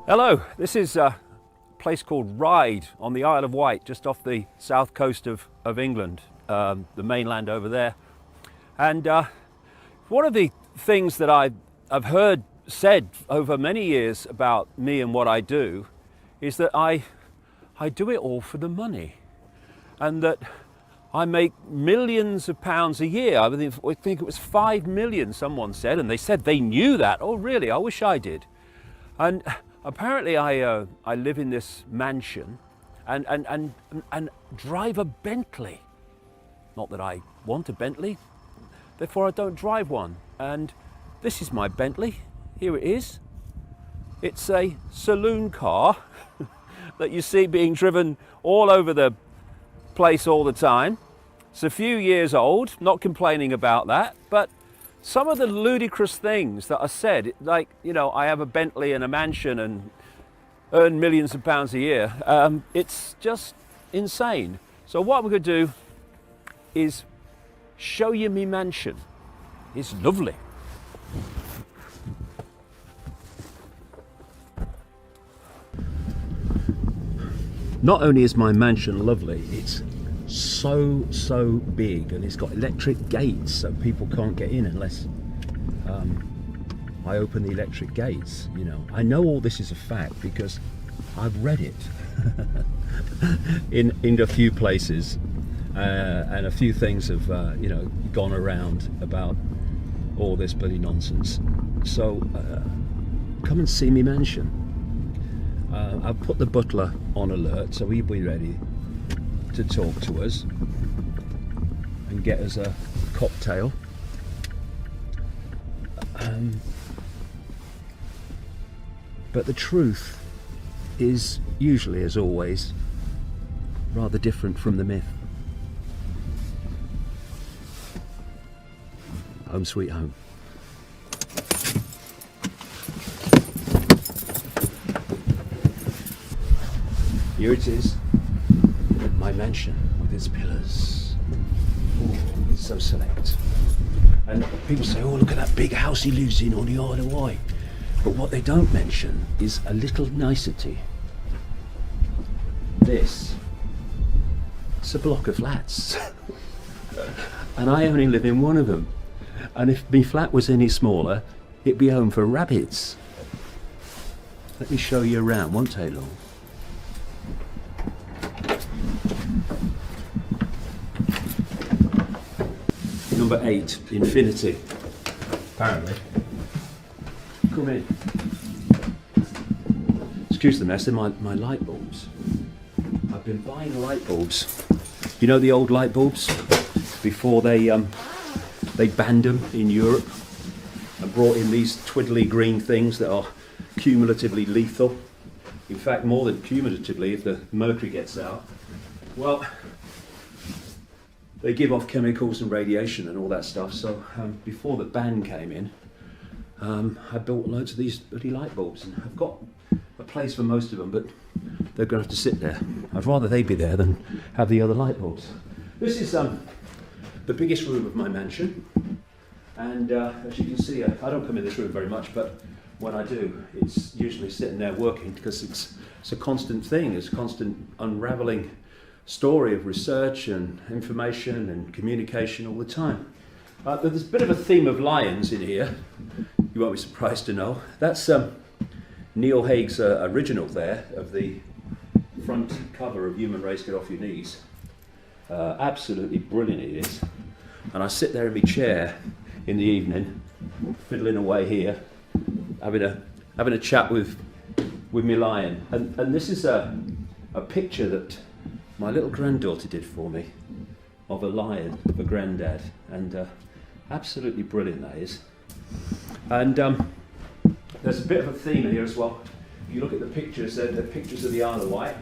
Hello, this is a place called Ryde on the Isle of Wight, just off the south coast of England, the mainland over there. And one of the things that I've heard said over many years about me and what I do is that I do it all for the money, and that I make millions of pounds a year. I think it was 5 million, someone said, and they said they knew that. Oh, really? I wish I did. And apparently I live in this mansion and drive a Bentley. Not that I want a Bentley, therefore I don't drive one. And this is my Bentley. Here it is. It's a saloon car that you see being driven all over the place all the time. It's a few years old, not complaining about that, but some of the ludicrous things that are said, like, you know, I have a Bentley and a mansion and earn millions of pounds a year, it's just insane. So what we're going to do is show you me mansion. It's lovely. Not only is my mansion lovely, it's so big, and it's got electric gates, so people can't get in unless I open the electric gates. You know, I know all this is a fact because I've read it in a few places, and a few things have you know, gone around about all this bloody nonsense. So come and see me mansion. I've put the butler on alert, so he'll be ready to talk to us and get us a cocktail. But the truth is usually, as always, rather different from the myth. Home sweet home. Here it is, my mansion with its pillars. Ooh, it's so select. And people say, oh, look at that big house he lives in on the Isle of Wight. But what they don't mention is a little nicety. It's a block of flats. And I only live in one of them. And if my flat was any smaller, it'd be home for rabbits. Let me show you around, won't take long. Number 8, Infinity, apparently. Come in. Excuse the mess, they're my light bulbs. I've been buying light bulbs. You know the old light bulbs? Before they banned them in Europe and brought in these twiddly green things that are cumulatively lethal. In fact, more than cumulatively if the mercury gets out. Well, they give off chemicals and radiation and all that stuff, so before the ban came in, I built loads of these bloody light bulbs, and I've got a place for most of them, but they're going to have to sit there. I'd rather they be there than have the other light bulbs. This is the biggest room of my mansion, and as you can see, I don't come in this room very much, but when I do, it's usually sitting there working, because it's a constant thing, it's a constant unravelling story of research and information and communication all the time. There's a bit of a theme of lions in here, you won't be surprised to know. That's Neil Haig's original there, of the front cover of Human Race Get Off Your Knees. Absolutely brilliant it is. And I sit there in my chair in the evening, fiddling away here, having a chat with my lion. And this is a picture that my little granddaughter did for me of a lion, of a granddad, and absolutely brilliant that is. And there's a bit of a theme here as well. If you look at the pictures, they're pictures of the Isle of Wight,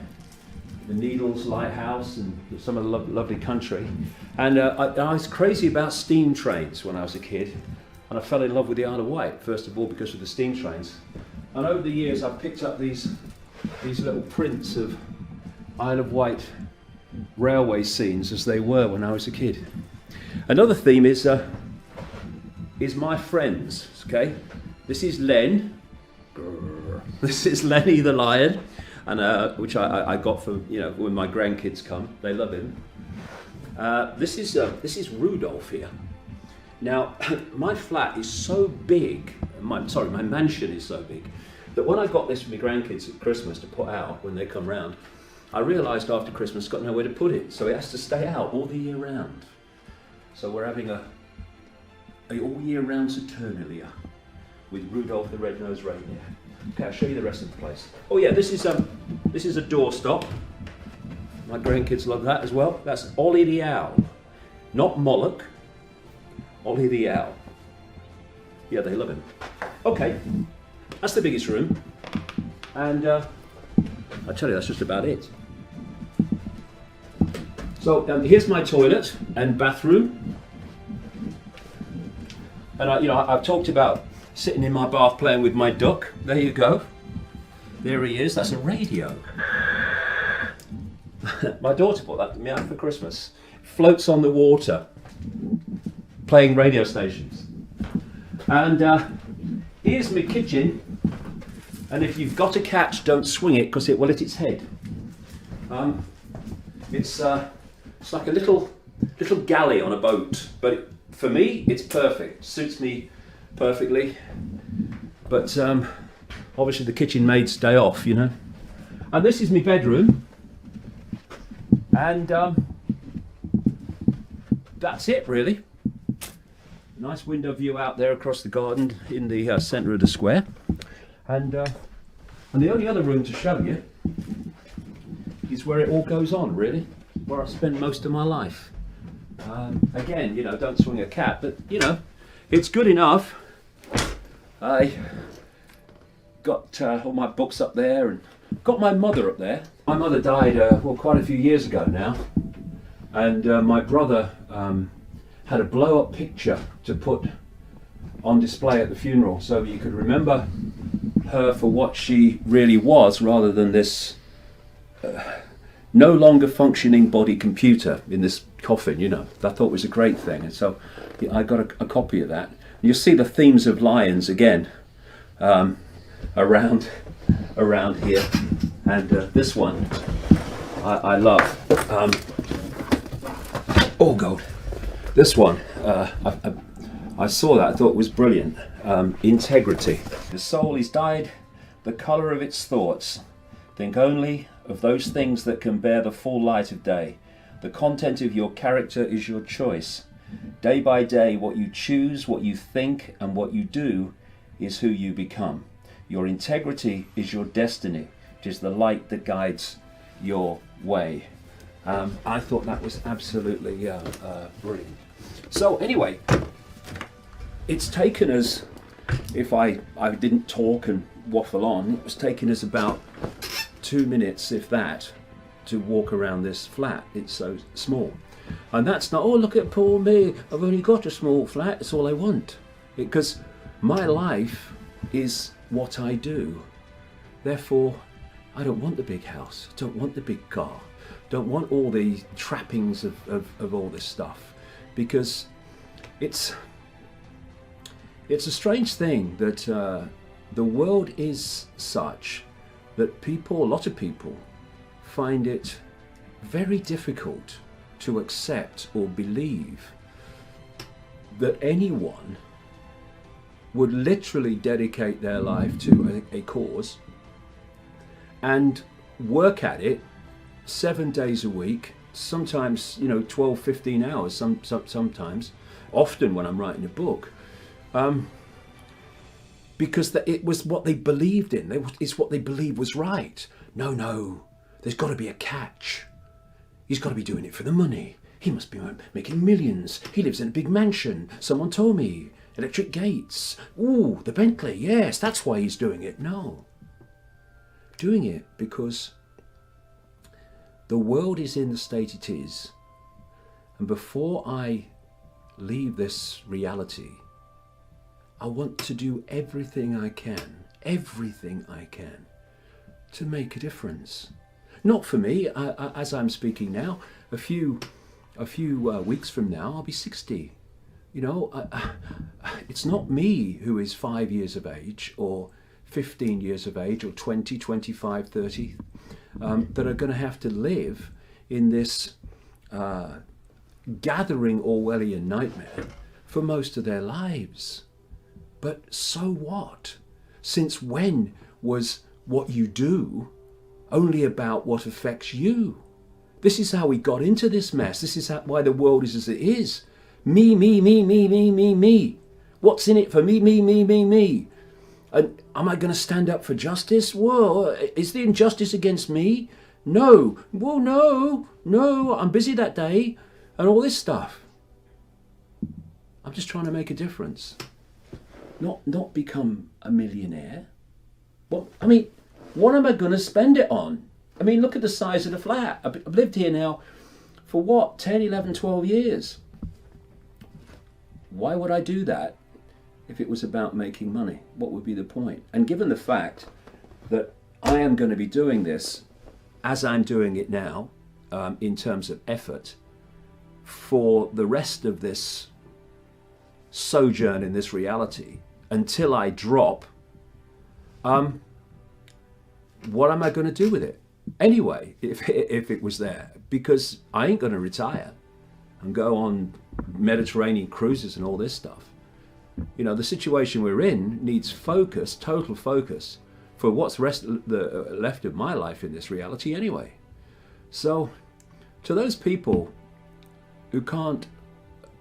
the Needles Lighthouse, and some of the lovely country. And I was crazy about steam trains when I was a kid, and I fell in love with the Isle of Wight, first of all because of the steam trains. And over the years I've picked up these little prints of Isle of Wight railway scenes as they were when I was a kid. Another theme is my friends, okay? This is Len, This is Lenny the lion, and which I got from, you know, when my grandkids come. They love him. This is Rudolph here. Now, my flat is so big. My mansion is so big that when I got this for my grandkids at Christmas to put out when they come round, I realised after Christmas I've got nowhere to put it, so it has to stay out all the year round. So we're having a all year round Saturnalia with Rudolph the Red-Nosed Reindeer. Okay, I'll show you the rest of the place. Oh yeah, this is a doorstop. My grandkids love that as well. That's Ollie the owl, not Moloch. Ollie the owl. Yeah, they love him. Okay, that's the biggest room, and I tell you, that's just about it. So here's my toilet and bathroom, and I've talked about sitting in my bath playing with my duck. There you go. There he is. That's a radio. My daughter bought that to me out for Christmas. Floats on the water, playing radio stations. And here's my kitchen. And if you've got a cat, don't swing it because it will hit its head. It's like a little galley on a boat, but for me, it's perfect. Suits me perfectly. But obviously the kitchen maid's day off, you know. And this is my bedroom. And that's it, really. Nice window view out there across the garden in the centre of the square. And the only other room to show you is where it all goes on, really, where I spend most of my life. Again, you know, don't swing a cat, but you know, it's good enough. I got all my books up there and got my mother up there. My mother died, quite a few years ago now, and my brother had a blow-up picture to put on display at the funeral, so you could remember her for what she really was, rather than this no longer functioning body computer in this coffin. You know, I thought it was a great thing, and so I got a copy of that. You'll see the themes of lions again around here, and this one I love. Oh God, this one I saw that, I thought it was brilliant. Integrity. The soul is dyed the colour of its thoughts. Think only of those things that can bear the full light of day. The content of your character is your choice. Day by day, what you choose, what you think, and what you do is who you become. Your integrity is your destiny. It is the light that guides your way. I thought that was absolutely brilliant. So anyway, it's taken us, if I didn't talk and waffle on, it was taking us about 2 minutes, if that, to walk around this flat. It's so small. And that's not, oh, look at poor me, I've only got a small flat, it's all I want. Because my life is what I do. Therefore, I don't want the big house, I don't want the big car, don't want all the trappings of all this stuff. Because it's a strange thing that the world is such that people, a lot of people, find it very difficult to accept or believe that anyone would literally dedicate their life to a cause and work at it 7 days a week, sometimes 12, 15 hours, sometimes, often when I'm writing a book, because it was what they believed in. It's what they believed was right. No, there's got to be a catch. He's got to be doing it for the money. He must be making millions. He lives in a big mansion. Someone told me. Electric gates. Ooh, the Bentley. Yes, that's why he's doing it. No. Doing it because the world is in the state it is. And before I leave this reality, I want to do everything I can to make a difference. Not for me, as I'm speaking now. A few weeks from now, I'll be 60. It's not me who is 5 years of age or 15 years of age, or 20, 25, 30, that are going to have to live in this gathering Orwellian nightmare for most of their lives. But so what? Since when was what you do only about what affects you? This is how we got into this mess. This is why the world is as it is. Me, me, me, me, me, me, me. What's in it for me, me, me, me, me? And am I going to stand up for justice? Well, is the injustice against me? No. Well, no, I'm busy that day and all this stuff. I'm just trying to make a difference. Not become a millionaire. What am I going to spend it on? I mean, look at the size of the flat. I've lived here now for what, 10, 11, 12 years. Why would I do that if it was about making money? What would be the point? And given the fact that I am going to be doing this as I'm doing it now, in terms of effort, for the rest of this sojourn in this reality, until I drop, what am I going to do with it? Anyway, if it was there, because I ain't going to retire and go on Mediterranean cruises and all this stuff. You know, the situation we're in needs focus, total focus, for what's left of my life in this reality anyway. So, to those people who can't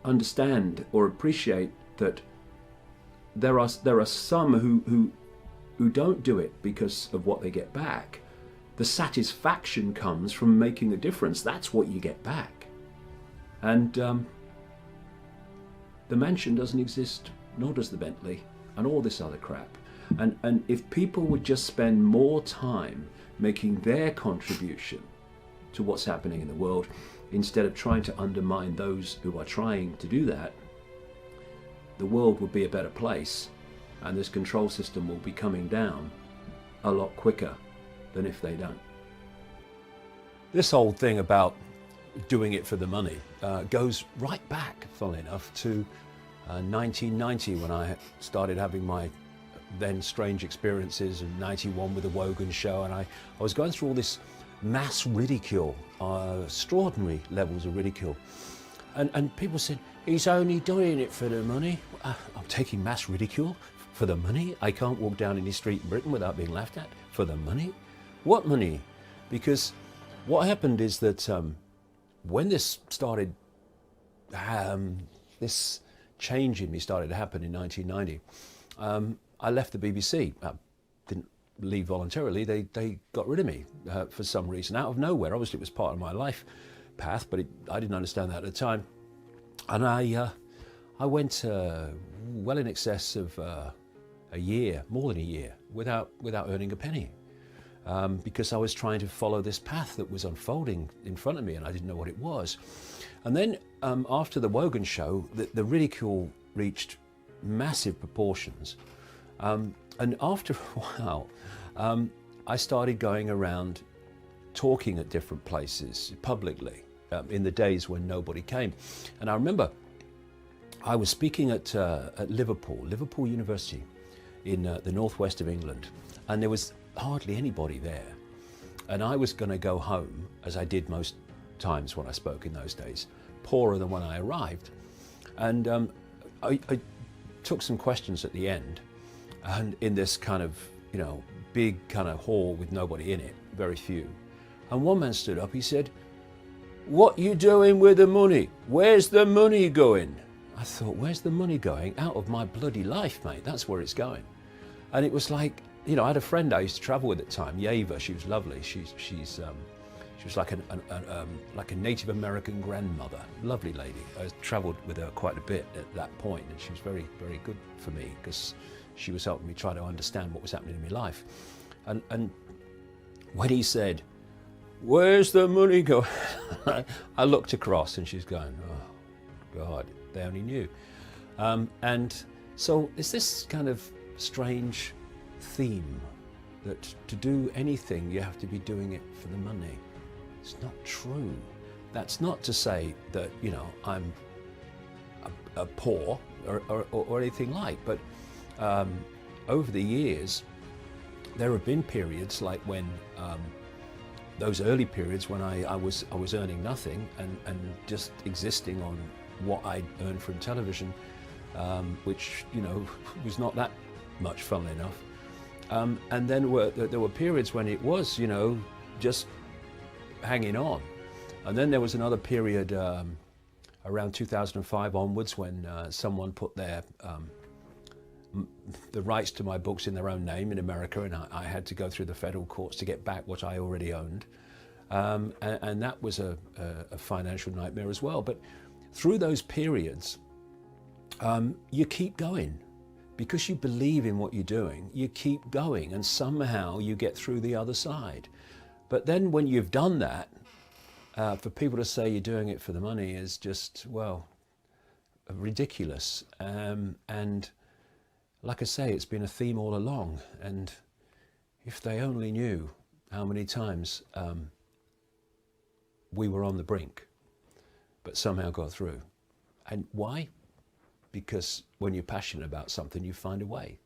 understand or appreciate that there are some who don't do it because of what they get back, the satisfaction comes from making a difference. That's what you get back. And the mansion doesn't exist, nor does the Bentley, and all this other crap. And if people would just spend more time making their contribution to what's happening in the world, instead of trying to undermine those who are trying to do that, the world would be a better place, and this control system will be coming down a lot quicker than if they don't. This whole thing about doing it for the money goes right back, funnily enough, to 1990, when I started having my then strange experiences, in 91 with the Wogan show, and I was going through all this mass ridicule, extraordinary levels of ridicule, and people said, he's only doing it for the money. I'm taking mass ridicule for the money? I can't walk down any street in Britain without being laughed at for the money? What money? Because what happened is that when this started, this change in me started to happen in 1990, I left the BBC. I didn't leave voluntarily. They got rid of me for some reason, out of nowhere. Obviously, it was part of my life path, but I didn't understand that at the time. And I went well in excess of a year, more than a year, without earning a penny. Because I was trying to follow this path that was unfolding in front of me, and I didn't know what it was. And then after the Wogan show, the ridicule reached massive proportions. And after a while, I started going around talking at different places publicly in the days when nobody came. And I remember I was speaking at Liverpool University in the northwest of England, and there was hardly anybody there. And I was going to go home, as I did most times when I spoke in those days, poorer than when I arrived. And I took some questions at the end, and in this kind of, big kind of hall with nobody in it, very few. And one man stood up, he said, "What you doing with the money? Where's the money going?" I thought, where's the money going? Out of my bloody life, mate, that's where it's going. And it was like, I had a friend I used to travel with at the time, Yeva. She was lovely. She was like a Native American grandmother, lovely lady. I travelled with her quite a bit at that point, and she was very, very good for me because she was helping me try to understand what was happening in my life. And when he said, "Where's the money going?" I looked across, and she's going, "Oh God, they only knew." And so it's this kind of strange theme that to do anything you have to be doing it for the money. It's not true. That's not to say that I'm a poor or anything like, but over the years there have been periods like when those early periods when I was earning nothing and just existing on what I earned from television, which was not that much, funnily enough. And then there were periods when it was just hanging on, and then there was another period around 2005 onwards when someone put the rights to my books in their own name in America, and I had to go through the federal courts to get back what I already owned, and that was a financial nightmare as well. But through those periods, you keep going because you believe in what you're doing. You keep going, and somehow you get through the other side. But then when you've done that, for people to say you're doing it for the money is just, well, ridiculous. And like I say, it's been a theme all along. And if they only knew how many times we were on the brink, but somehow got through. And why? Because when you're passionate about something, you find a way.